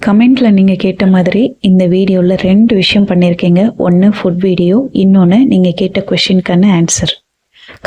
கமெண்ட்டில் நீங்கள் கேட்ட மாதிரி இந்த வீடியோவில் 2 விஷயம் பண்ணியிருக்கீங்க. ஒன்று ஃபுட் வீடியோ, இன்னொன்று நீங்கள் கேட்ட கொஷினுக்கான ஆன்சர்.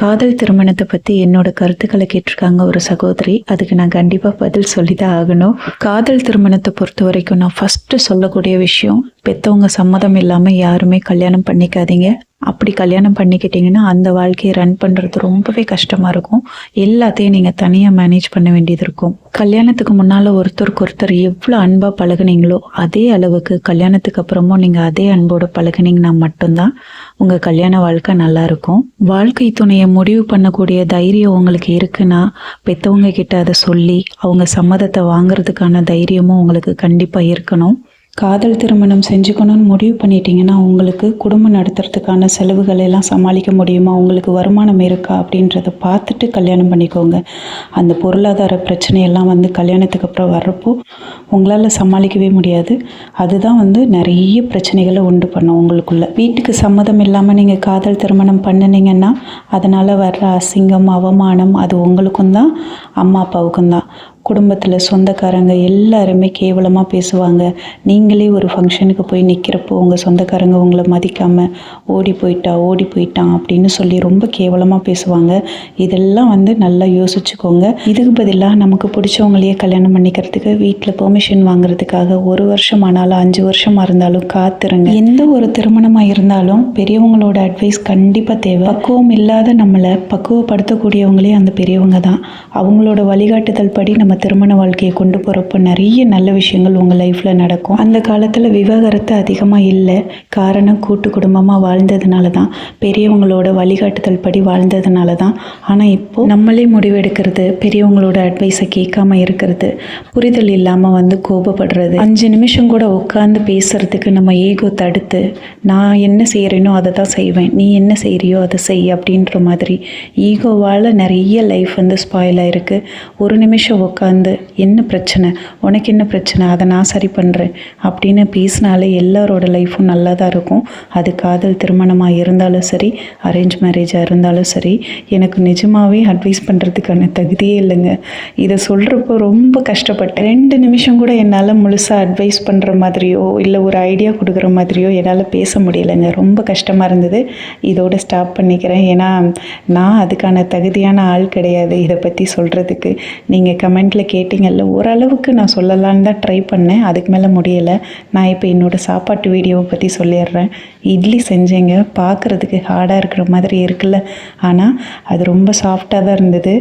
காதல் திருமணத்தை பற்றி என்னோட கருத்துக்களை கேட்டிருக்காங்க ஒரு சகோதரி. அதுக்கு நான் கண்டிப்பாக பதில் சொல்லி தான் ஆகணும். காதல் திருமணத்தை பொறுத்த வரைக்கும் நான் ஃபஸ்ட்டு சொல்லக்கூடிய விஷயம், பெற்றவங்க சம்மதம் இல்லாமல் யாருமே கல்யாணம் பண்ணிக்காதீங்க. அப்படி கல்யாணம் பண்ணிக்கிட்டிங்கன்னா அந்த வாழ்க்கையை ரன் பண்ணுறது ரொம்பவே கஷ்டமாக இருக்கும். எல்லாத்தையும் நீங்கள் தனியாக மேனேஜ் பண்ண வேண்டியது இருக்கும். கல்யாணத்துக்கு முன்னால் ஒருத்தருக்கு ஒருத்தர் எவ்வளோ அன்பாக பழகுனீங்களோ அதே அளவுக்கு கல்யாணத்துக்கு அப்புறமும் நீங்கள் அதே அன்போடு பழகுனீங்கன்னா மட்டும்தான் உங்கள் கல்யாண வாழ்க்கை நல்லாயிருக்கும். வாழ்க்கை துணையை முடிவு பண்ணக்கூடிய தைரியம் உங்களுக்கு இருக்குன்னா பெற்றவங்க கிட்ட அதை சொல்லி அவங்க சம்மதத்தை வாங்குறதுக்கான தைரியமும் உங்களுக்கு கண்டிப்பாக இருக்கணும். காதல் திருமணம் செஞ்சுக்கணும்னு முடிவு பண்ணிட்டீங்கன்னா உங்களுக்கு குடும்பம் நடத்துறதுக்கான செலவுகள் எல்லாம் சமாளிக்க முடியுமா, உங்களுக்கு வருமானம் இருக்கா அப்படின்றத பார்த்துட்டு கல்யாணம் பண்ணிக்கோங்க. அந்த பொருளாதார பிரச்சனையெல்லாம் கல்யாணத்துக்கு அப்புறம் வர்றப்போ உங்களால் சமாளிக்கவே முடியாது. அதுதான் நிறைய பிரச்சனைகளை உண்டு பண்ணும் உங்களுக்குள்ள. வீட்டுக்கு சம்மதம் இல்லாமல் நீங்கள் காதல் திருமணம் பண்ணினீங்கன்னா அதனால் வர்ற அசிங்கம், அவமானம் அது உங்களுக்கும் தான், அம்மா அப்பாவுக்கும் தான். குடும்பத்தில் சொந்தக்காரங்க எல்லாருமே கேவலமாக பேசுவாங்க. நீங்களே ஒரு ஃபங்க்ஷனுக்கு போய் நிற்கிறப்போ உங்கள் சொந்தக்காரங்க உங்களை மதிக்காமல் ஓடி போயிட்டான் அப்படின்னு சொல்லி ரொம்ப கேவலமாக பேசுவாங்க. இதெல்லாம் நல்லா யோசிச்சுக்கோங்க. இதுக்கு பதிலாக நமக்கு பிடிச்சவங்களையே கல்யாணம் பண்ணிக்கிறதுக்கு வீட்டில் பெர்மிஷன் வாங்குறதுக்காக 1 வருஷம் ஆனாலும் 5 வருஷமாக இருந்தாலும் காத்துருங்க. எந்த ஒரு திருமணமாக இருந்தாலும் பெரியவங்களோட அட்வைஸ் கண்டிப்பாக தேவை. பக்குவம் இல்லாத நம்மளை பக்குவப்படுத்தக்கூடியவங்களே அந்த பெரியவங்க தான். அவங்களோட வழிகாட்டுதல் படி நம்ம திருமண வாழ்க்கையை கொண்டு போகிறப்போ நிறைய நல்ல விஷயங்கள் உங்கள் லைஃப்பில் நடக்கும். அந்த காலத்தில் விவாகரத்து அதிகமாக இல்லை. காரணம் கூட்டு குடும்பமாக வாழ்ந்ததுனால தான், பெரியவங்களோட வழிகாட்டுதல் படி வாழ்ந்ததுனால தான். ஆனால் இப்போது நம்மளே முடிவெடுக்கிறது, பெரியவங்களோட அட்வைஸை கேட்காம இருக்கிறது, புரிதல் இல்லாமல் கோபப்படுறது, 5 நிமிஷம் கூட உட்காந்து பேசுறதுக்கு நம்ம ஈகோ தடுத்து நான் என்ன செய்கிறேனோ அதை தான் செய்வேன், நீ என்ன செய்கிறியோ அதை செய் அப்படின்ற மாதிரி ஈகோவால் நிறைய லைஃப் ஸ்பாயில் ஆகிருக்கு. 1 நிமிஷம் உட்காந்து என்ன பிரச்சனை, உனக்கு என்ன பிரச்சனை, அதை நான் சரி பண்ணுறேன் அப்படின்னு பேசினாலே எல்லாரோட லைஃப்பும் நல்லா தான் இருக்கும். அது காதல் திருமணமாக இருந்தாலும் சரி, அரேஞ்ச் மேரேஜாக இருந்தாலும் சரி. எனக்கு நிஜமாகவே அட்வைஸ் பண்ணுறதுக்கான தகுதியே இல்லைங்க. இதை சொல்கிறப்போ ரொம்ப கஷ்டப்பட்டேன். 2 நிமிஷம் கூட என்னால் முழுசாக அட்வைஸ் பண்ணுற மாதிரியோ இல்லை ஒரு ஐடியா கொடுக்குற மாதிரியோ என்னால் பேச முடியலைங்க. ரொம்ப கஷ்டமாக இருந்தது. இதோட ஸ்டாப் பண்ணிக்கிறேன். ஏன்னா நான் அதுக்கான தகுதியான ஆள் கிடையாது இதை பற்றி சொல்கிறதுக்கு. நீங்கள் கமெண்ட்டில் கேட்டிங்கல்ல, ஓரளவுக்கு நான் சொல்லலான்னு தான் ட்ரை பண்ணேன். அதுக்கு மேலே முடியலை. நான் இப்போ என்னோடய சாப்பாட்டு வீடியோவை பற்றி சொல்லிடுறேன். இட்லி செஞ்சேங்க. பார்க்குறதுக்கு ஹார்டாக இருக்கிற மாதிரி இருக்குல்ல, ஆனால் அது ரொம்ப சாஃப்டாக தான் இருந்தது,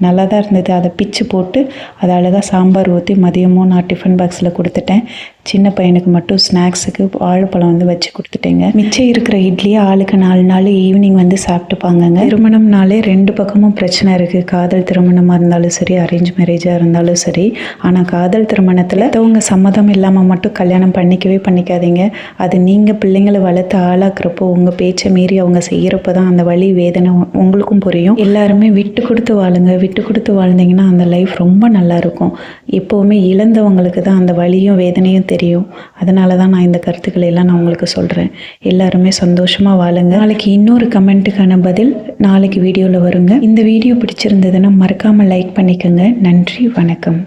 நல்லா தான் இருந்தது. அதை பிச்சு போட்டு அதை அழகாக சாம்பார் ஊற்றி மதியமும் நான் டிஃபன் பாக்ஸில் கொடுத்துட்டேன். சின்ன பையனுக்கு மட்டும் ஸ்நாக்ஸுக்கு வாழைப்பழம் வச்சு கொடுத்துட்டேங்க. மிச்சம் இருக்கிற இட்லியை ஆளுக்கு 4 நாள் ஈவினிங் சாப்பிட்டுப்பாங்கங்க. திருமணம்னாலே 2 பக்கமும் பிரச்சனை இருக்குது. காதல் திருமணமாக இருந்தாலும் சரி, அரேஞ்ச் மேரேஜாக இருந்தாலும் சரி. ஆனால் காதல் திருமணத்தில் அவங்க சம்மதம் இல்லாமல் மட்டும் கல்யாணம் பண்ணிக்காதீங்க. அது நீங்கள் பிள்ளைங்களை வளர்த்து ஆளாக்குறப்போ உங்கள் பேச்சை மீறி அவங்க செய்கிறப்ப தான் அந்த வலி வேதனை உங்களுக்கும் புரியும். எல்லாருமே விட்டு கொடுத்து வாழுங்க. விட்டு கொடுத்து வாழ்ந்தீங்கன்னா அந்த லைஃப் ரொம்ப நல்லாயிருக்கும். எப்போவுமே இழந்தவங்களுக்கு தான் அந்த வலியும் வேதனையும் தெரியும். அதனால தான் நான் இந்த கருத்துக்களை எல்லாம் நான் உங்களுக்கு சொல்கிறேன். எல்லாருமே சந்தோஷமாக வாழுங்க. நாளைக்கு இன்னொரு கமெண்ட்டுக்கான பதில் நாளைக்கு வீடியோவில் வருங்க. இந்த வீடியோ பிடிச்சிருந்ததுன்னா மறக்காமல் லைக் பண்ணிக்கோங்க. நன்றி, வணக்கம்.